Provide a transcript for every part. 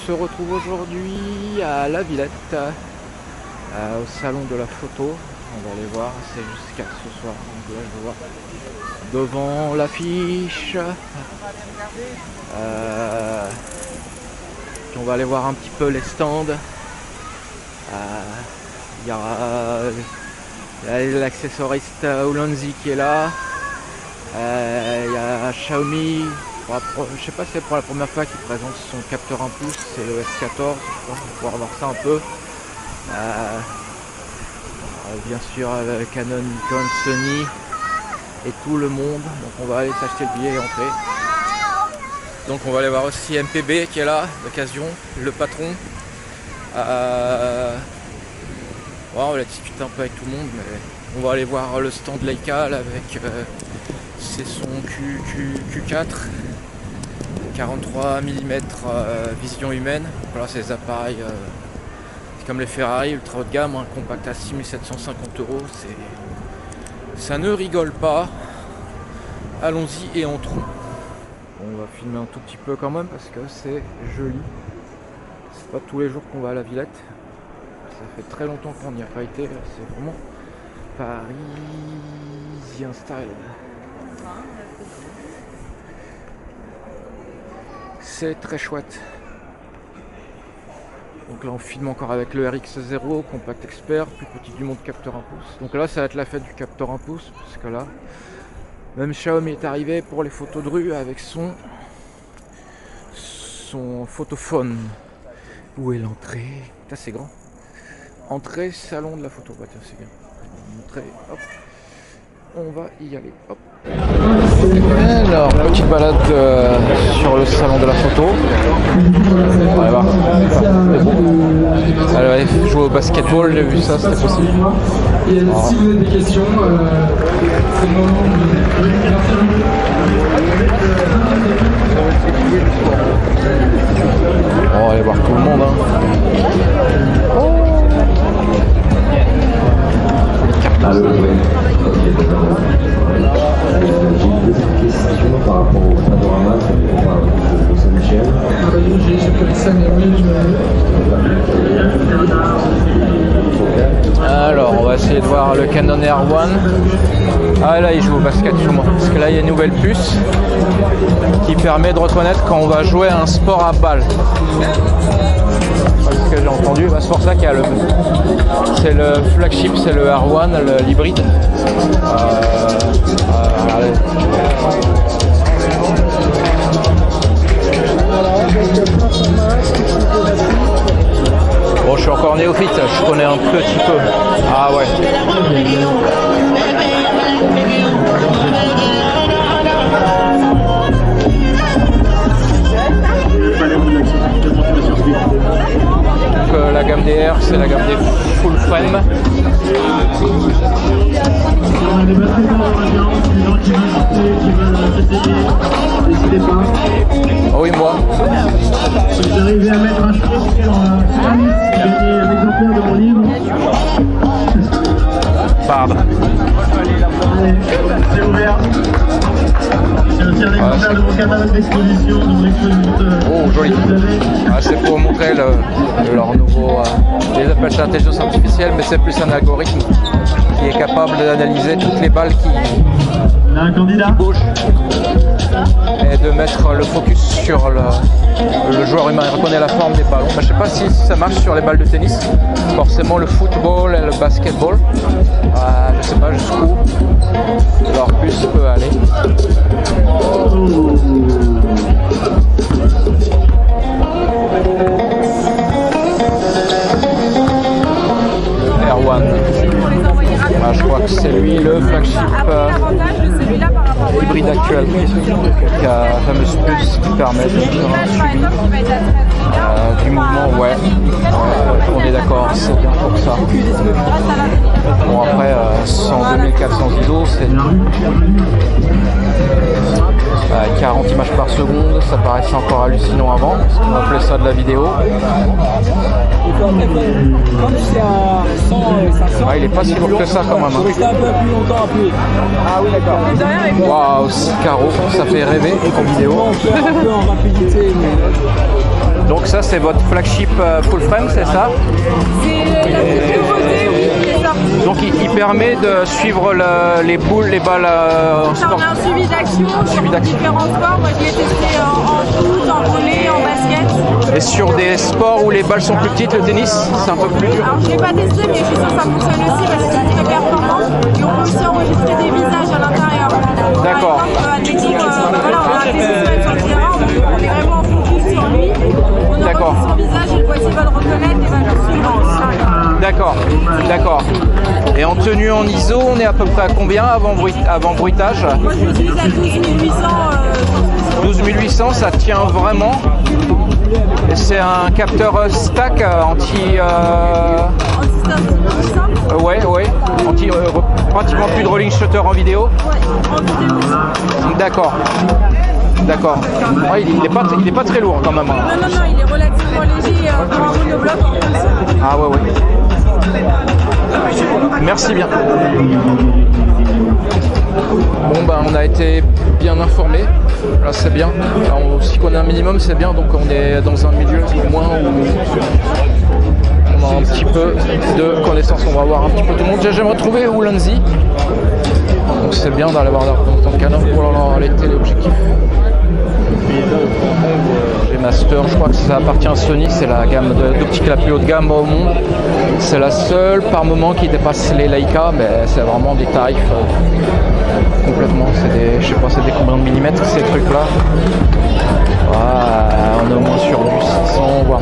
se retrouve aujourd'hui à La Villette, au salon de la photo. On va aller voir, c'est jusqu'à ce soir. Donc là, je vois devant l'affiche. On va aller voir un petit peu les stands. Il y aura l'accessoiriste Ulanzi qui est là. Il y a Xiaomi. Je sais pas si c'est pour la première fois qu'il présente son capteur 1 pouce, c'est le S14, je crois, on va pouvoir voir ça un peu. Bien sûr Canon, Nikon, Sony et tout le monde, donc on va aller s'acheter le billet et entrer. Donc on va aller voir aussi MPB qui est là, d'occasion, le patron. On va discuter un peu avec tout le monde, mais on va aller voir le stand Leica là, avec c'est son Q4 43 mm vision humaine. Voilà, c'est des appareils c'est comme les Ferrari ultra haut de gamme, un compact à 6750 €. Ça ne rigole pas. Allons-y et entrons. On va filmer un tout petit peu quand même parce que c'est joli. C'est pas tous les jours qu'on va à la Villette. Ça fait très longtemps qu'on n'y a pas été. C'est vraiment parisien style. C'est très chouette. Donc là on filme encore avec le RX0 compact expert, plus petit du monde, capteur 1 pouce. Donc là ça va être la fête du capteur 1 pouce parce que là même Xiaomi est arrivé pour les photos de rue avec son photophone. Où est l'entrée? Ça c'est grand. Entrée salon de la photo. Bah tiens c'est bien. Entrée, hop. On va y aller. Hop. Alors, petite balade sur le salon de la photo. On va voir. Alors, jouer au basketball, j'ai vu ça, c'était possible. Et si vous avez des questions, c'est le moment On va aller voir tout le monde. J'ai une petite question par rapport au panorama de Saint-Michel. Alors, on va essayer de voir le Canon R1. Ah là, il joue au basket sûrement. Parce que là, il y a une nouvelle puce qui permet de reconnaître quand on va jouer à un sport à balle. Ce que j'ai entendu, c'est pour ça qu'il y a c'est le flagship, c'est le R1, l'hybride. Regardez. Bon, je suis encore néophyte, je connais un petit peu. Ah ouais. Donc la gamme des R, c'est la gamme des full frame. On a des batteries dans la référence, les gens qui veulent essayer, n'hésitez pas. Oh oui, moi. Si vous arrivez à mettre un chiffre sur gagner un exemplaire de mon livre. Pardon. Allez, c'est ouvert. C'est aussi un exemplaire de mon catalogue d'exposition, de mon exposition. Oh, joli. C'est pour montrer leur nouveau. Ils appellent ça intelligence artificielle, mais c'est plus un algorithme qui est capable d'analyser toutes les balles qui Un candidat bougent et de mettre le focus sur le joueur humain. Il reconnaît la forme des ballons. Je ne sais pas si ça marche sur les balles de tennis. Forcément le football et le basketball. Je ne sais pas jusqu'où leur puce peut aller. R1. Je crois que c'est lui le flagship hybride actuel qui a la fameuse puce qui permet de faire un suivi du mouvement. Ouais, on est d'accord, c'est bien pour ça. Bon après 2400 ISO, c'est 40 images par seconde, ça paraissait encore hallucinant avant, parce qu'on appelait ça de la vidéo. Il est pas si lourd que ça quand même. Ah oui d'accord. Waouh, 6 carreaux, ça fait rêver en vidéo. Un peu en rapidité, mais... Donc ça c'est votre flagship full frame, c'est ça? C'est la plus nouveauté, oui, qui est sortie. Donc il permet de suivre les boules, les balles en Ça, sport. on a un suivi d'action Suivi sur d'action. différents sports. Moi, je l'ai testé en foot, en volley, en basket. Et sur des sports où les balles sont plus petites, le tennis, c'est un peu plus dur. Alors, je ne l'ai pas testé, mais je suis sûre que ça fonctionne aussi parce que c'est très performant. Et on peut aussi enregistrer des visages à l'intérieur. D'accord. Par exemple, admettons, voilà, on a un testé sur le terrain, on est vraiment en focus sur lui. On D'accord. enregistre son visage et le boîtier va le reconnaître et va le suivre. D'accord, d'accord. Et en tenue en ISO, on est à peu près à combien avant bruitage? Moi, je l'utilise à 12 800. 12 800, ça tient vraiment. Et c'est un capteur stack anti... ouais, anti... pratiquement plus de rolling shutter en vidéo. D'accord. D'accord. Ouais, il est pas très lourd quand même. Hein. Non, il est relativement léger pour un monobloc en plus. Ah ouais. Merci bien. Bon ben on a été bien informés. Là c'est bien. Alors, si on a un minimum c'est bien, donc on est dans un milieu au moins où on a un petit peu de connaissances. On va voir un petit peu tout le monde. J'aimerais trouver Ulanzi. Donc c'est bien d'aller voir dans le Canon pour les téléobjectifs. Les Master, je crois que ça appartient à Sony, c'est la gamme d'optique la plus haut de gamme au monde. C'est la seule par moment qui dépasse les Leica, mais c'est vraiment des tarifs complètement. C'est des, je sais pas, c'est des combien de millimètres ces trucs là. On est au moins sur du 600, voire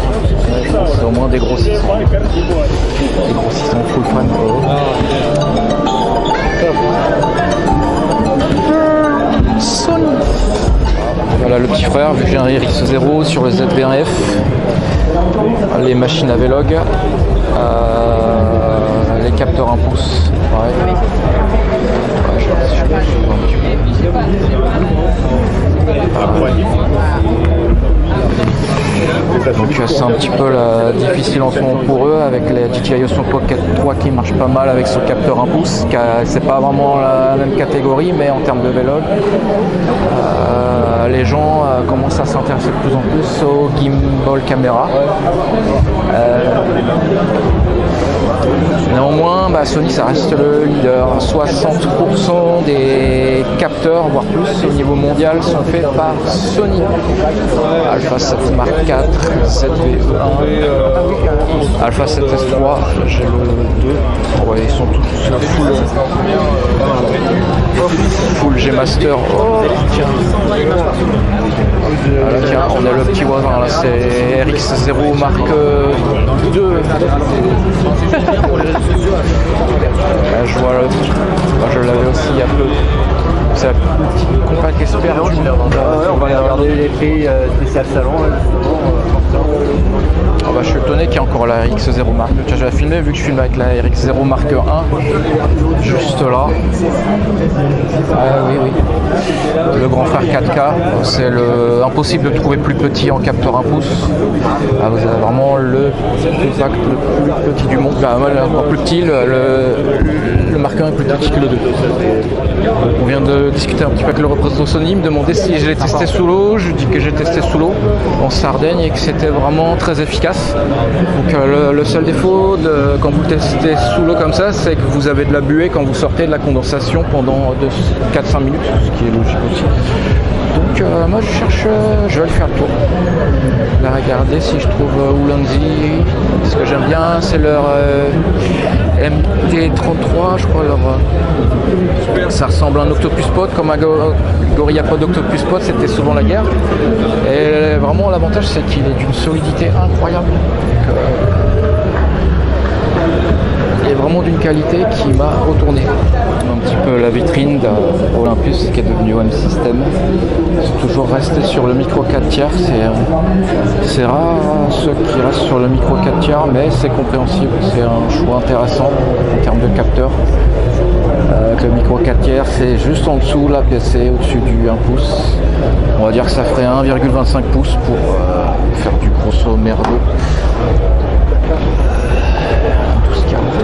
c'est au moins des gros 600. Des gros 600 full frame. Sony. Voilà le petit frère, vu que j'ai un RX0 sur le ZV1F, les machines à Vlog, les capteurs 1 pouce. Ouais. Je sais pas si je peux un petit peu. Donc c'est un petit peu difficile en ce moment pour eux avec les DJI Osmo 3 qui marche pas mal avec ce capteur 1 pouce. C'est pas vraiment la même catégorie, mais en termes de vlog, les gens commencent à s'intéresser de plus en plus au gimbal caméra. Néanmoins, Sony ça reste le leader. 60% des capteurs, voire plus au niveau mondial, sont faits par Sony. Alpha 7 Mark IV, 7V1, Alpha 7S3, j'ai le 2. Ouais, ils sont tous full G Master. Oh tiens. Voilà, tiens, on a le petit voisin là, c'est RX0 Mark II. Je vois je l'avais aussi il y a peu. C'est la petite compact expert. On va regarder les prix spécial salon. Je suis étonné qu'il y ait encore la RX0 Mark. J'avais filmé, vu que je filme avec la RX0 Mark 1, juste là. Oui. Le grand frère 4K, c'est impossible de trouver plus petit en capteur 1 pouce. Vous avez vraiment le compact le plus petit du monde. Encore plus petit, le Mark 1 est plus petit que le 2. On vient de discuter un petit peu avec le représentant Sony, il me demandait si je l'ai testé sous l'eau. Je dis que j'ai testé sous l'eau en Sardaigne et que c'était vraiment très efficace. Donc le seul défaut quand vous testez sous l'eau comme ça, c'est que vous avez de la buée quand vous sortez de la condensation pendant 4-5 minutes, ce qui est logique aussi. Donc moi je vais le faire le tour. Là, regarder si je trouve Ulanzi. Ce que j'aime bien, c'est leur MT33, je crois. Ça ressemble à un Octopus Pod, comme un Gorilla Pod Octopus Pod, c'était souvent la guerre. Et vraiment l'avantage, c'est qu'il est d'une solidité incroyable. Donc, il est vraiment d'une qualité qui m'a retourné. Un petit peu la vitrine d'Olympus qui est devenu OM System. C'est toujours resté sur le micro 4 tiers. C'est rare ceux qui restent sur le micro 4 tiers, mais c'est compréhensible. C'est un choix intéressant en termes de capteur. Le micro 4 tiers, c'est juste en dessous la PC, au-dessus du 1 pouce. On va dire que ça ferait 1,25 pouces pour faire du grosso merdo.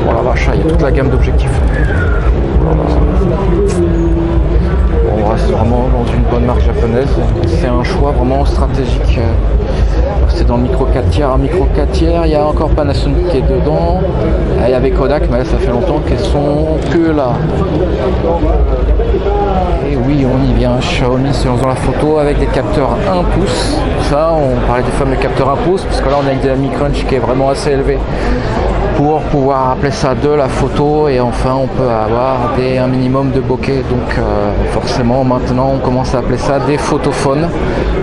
Oh la vache, il y a toute la gamme d'objectifs. On reste vraiment dans une bonne marque japonaise. C'est un choix vraiment stratégique. c'est dans le micro 4 tiers. Un micro 4 tiers, il y a encore Panasonic qui est dedans. Il y avait Kodak, mais là, ça fait longtemps qu'elles sont que là. Et oui, on y vient. Xiaomi, c'est dans la photo avec des capteurs 1 pouce. Ça, on parlait des fameux capteurs 1 pouce, parce que là, on a une dynamic range qui est vraiment assez élevée pour pouvoir appeler ça de la photo. Et enfin, on peut avoir un minimum de bokeh. Donc, forcément, maintenant, on commence à appeler ça des photophones,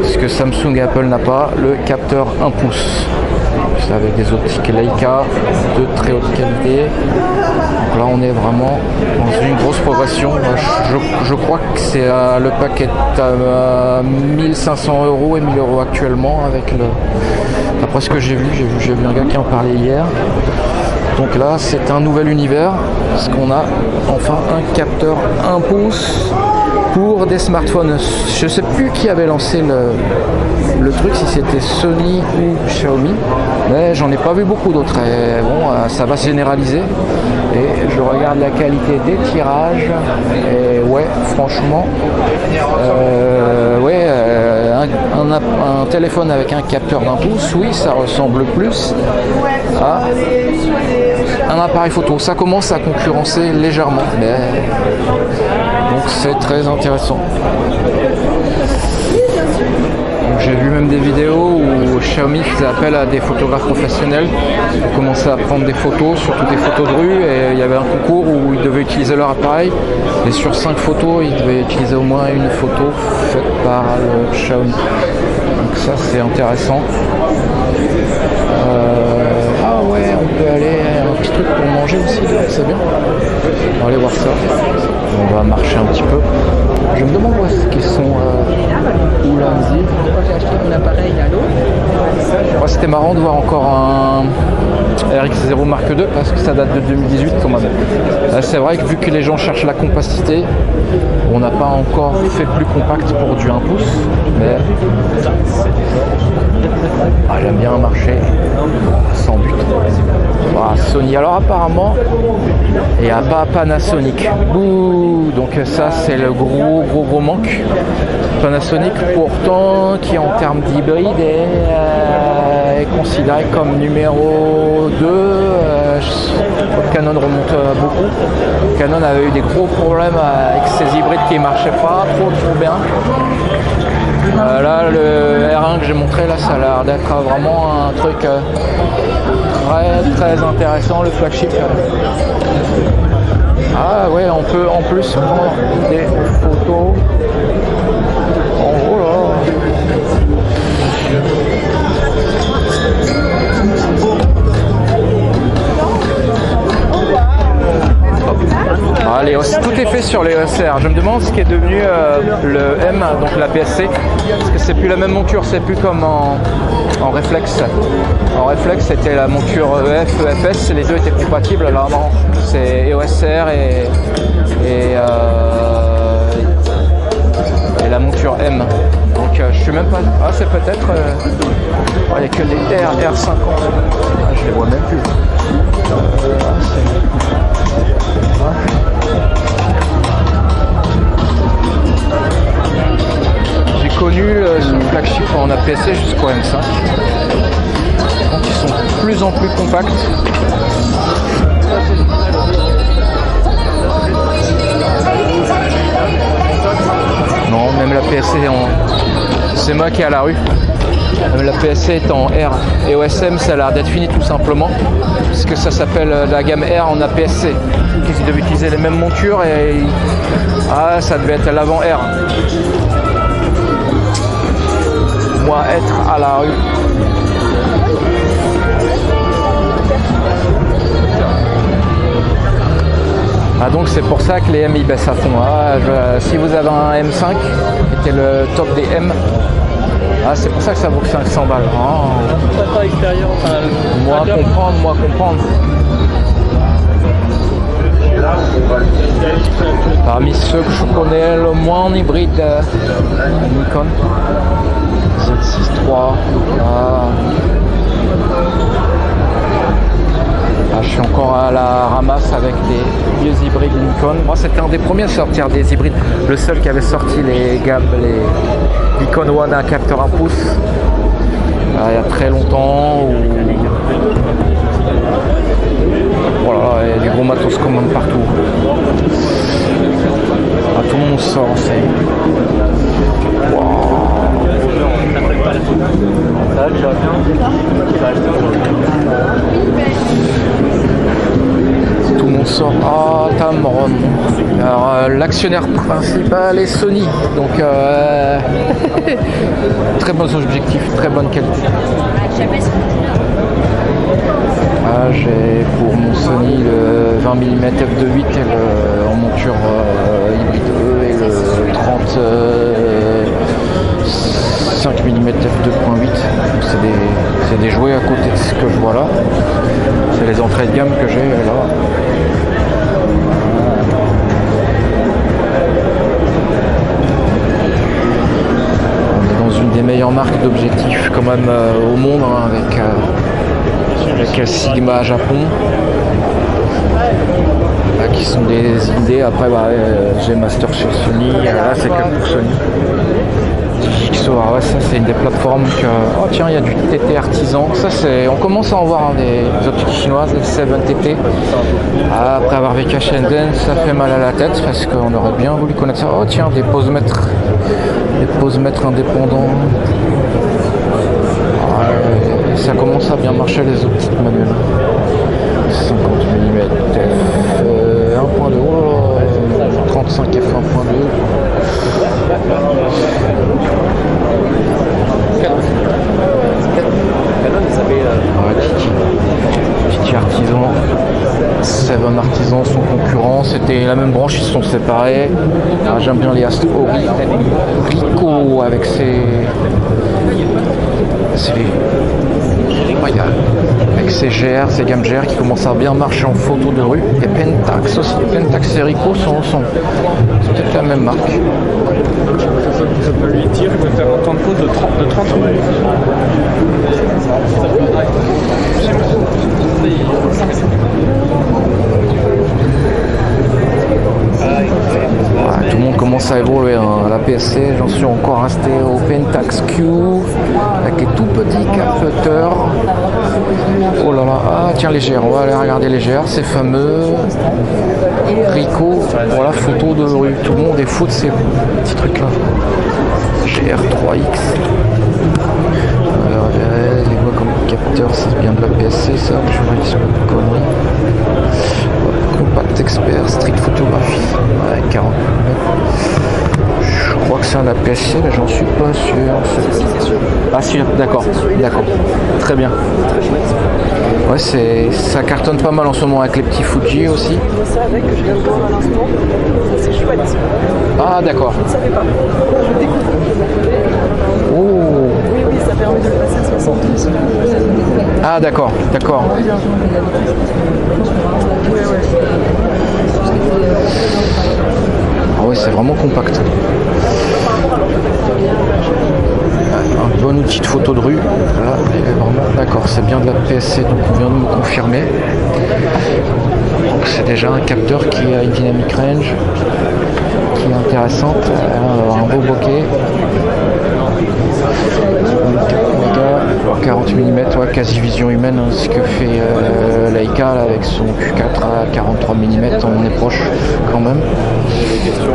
puisque Samsung et Apple n'a pas le capteur 1 pouce. C'est avec des optiques Leica de très haute qualité. Donc là, on est vraiment dans une grosse progression. Je crois que c'est le paquet à 1500 € et 1000 € actuellement. D'après ce que j'ai vu un gars qui en parlait hier. Donc là, c'est un nouvel univers, parce qu'on a enfin un capteur 1 pouce pour des smartphones. Je ne sais plus qui avait lancé le truc, si c'était Sony ou Xiaomi, mais j'en ai pas vu beaucoup d'autres. Et bon, ça va se généraliser. Et je regarde la qualité des tirages, et ouais, franchement, un téléphone avec un capteur d'1 pouce, oui, ça ressemble plus à un appareil photo. Ça commence à concurrencer légèrement, mais donc c'est très intéressant. J'ai vu même des vidéos où Xiaomi faisait appel à des photographes professionnels pour commencer à prendre des photos, surtout des photos de rue, et il y avait un concours où ils devaient utiliser leur appareil, et sur 5 photos, ils devaient utiliser au moins une photo faite par le Xiaomi. Donc ça, c'est intéressant. Ah ouais, on peut aller un petit truc pour manger aussi, c'est bien. On va aller voir ça. On va marcher un petit peu. Je me demande où est-ce qu'ils sont Ulanzi. Pourquoi j'ai acheté mon appareil à l'eau. Ouais, c'était marrant de voir encore un RX0 Mark II, parce que ça date de 2018 quand même. C'est vrai que vu que les gens cherchent la compacité, on n'a pas encore fait plus compact pour du 1 pouce, mais j'aime bien marcher sans but. Voilà, Sony. Alors apparemment, il n'y a pas Panasonic. Bouh. Donc ça, c'est le gros manque. Panasonic, pourtant, qui en termes d'hybride est considéré comme numéro 2. Canon remonte beaucoup. Canon avait eu des gros problèmes avec ses hybrides qui ne marchaient pas trop bien. Là, le R1 que j'ai montré, là, ça a l'air d'être vraiment un truc très intéressant, le flagship. Ah ouais, on peut en plus prendre des photos. Oh là. Allez, tout est fait sur les EOSR. Je me demande ce qui est devenu le M, donc la PSC, parce que c'est plus la même monture, c'est plus comme en réflexe. En réflexe, c'était la monture EF, EFS, les deux étaient compatibles. Alors non, c'est EOSR et la monture M. Donc je suis même pas. Ah, c'est peut-être. Il n'y a que les R50. Je les vois même plus. J'ai connu son flagship en APS-C jusqu'au M5. Donc ils sont de plus en plus compacts. Non, même la PSC c'est moi qui est à la rue. Même la PSC est en R et OSM, ça a l'air d'être fini tout simplement, puisque ça s'appelle la gamme R en APS-C. Ils devaient utiliser les mêmes montures et ça devait être à l'avant R. Moi, être à la rue. Donc c'est pour ça que les M ils baissent à fond. Si vous avez un M5 qui est le top des M, c'est pour ça que ça vaut que 500 balles. Moi comprendre. Parmi ceux que je connais le moins en hybride, Nikon Z6 III. Je suis encore à la ramasse avec des vieux hybrides Nikon. Moi, c'était un des premiers à sortir des hybrides. Le seul qui avait sorti les gammes, les Nikon One à capteur 1 pouce. il y a très longtemps. Voilà, il y a des gros matos quand même partout. Ah, tout le monde sort, c'est... Tout le monde sort. Ah, Tamron. Alors, l'actionnaire principal est Sony. Donc, très bons objectifs, très bonne qualité. Ah, j'ai pour mon Sony le 20 mm f2.8 et en monture hybride E et le 35 mm f2.8. C'est des jouets à côté de ce que je vois là. C'est les entrées de gamme que j'ai là. On est dans une des meilleures marques d'objectifs quand même au monde, hein, avec Sigma Japon, qui sont des idées. Après j'ai Master chez Sony, là c'est que pour Sony. Ouais, ça c'est une des plateformes que... Oh tiens, il y a du TT artisan. Ça c'est... On commence à en voir, hein, des optiques chinoises, les 7TT. Après avoir vécu à Shenzhen, ça fait mal à la tête parce qu'on aurait bien voulu connaître ça. Oh tiens, des posemètres indépendants. Ça commence à bien marcher les optiques manuelles. 50 mm f 1.2, 35 f 1.2. Titi Artisan, Seven Artisan, son concurrent, c'était la même branche, ils se sont séparés. Ah, j'aime bien les Astro Rico avec ses avec ses GR, ses gammes GR qui commencent à bien marcher en photo de rue. Et Pentax aussi, Pentax et Ricoh sont ensemble. C'est peut-être la même marque. Je peux lui dire, il peut faire un temps de pause de 30 minutes. Tout le monde commence à évoluer, hein. La PSC, j'en suis encore resté au Pentax Q avec les tout petits capteurs. Oh là là, ah tiens, les GR, on va aller regarder les GR, ces fameux Ricoh. Voilà, photo de rue, tout le monde est fou de ces petits trucs là. GR3X. Alors, les voix comme capteur, c'est bien de la PSC ça, je me dis pas de conneries. Compact Expert, Street Photographie, ouais, 40 mm. Je crois que c'est un APS-C, mais j'en suis pas sûr. Ah si, d'accord, très bien. Ouais, ça cartonne pas mal en ce moment avec les petits Fuji aussi. Ça avec, je viens de voir à l'instant, c'est chouette. Ah d'accord. Je ne savais pas, je découvre. Oh. Oui, ça permet de le passer à 72. Ah d'accord. Ah ouais, c'est vraiment compact. Un bon outil de photo de rue. Là, vraiment, d'accord, c'est bien de la PSC, donc on vient de me confirmer. Donc c'est déjà un capteur qui a une dynamic range qui est intéressante. Un beau bokeh. 40 mm, ouais, quasi vision humaine, hein, ce que fait Leica là, avec son Q4 à 43 mm, on est proche quand même. Question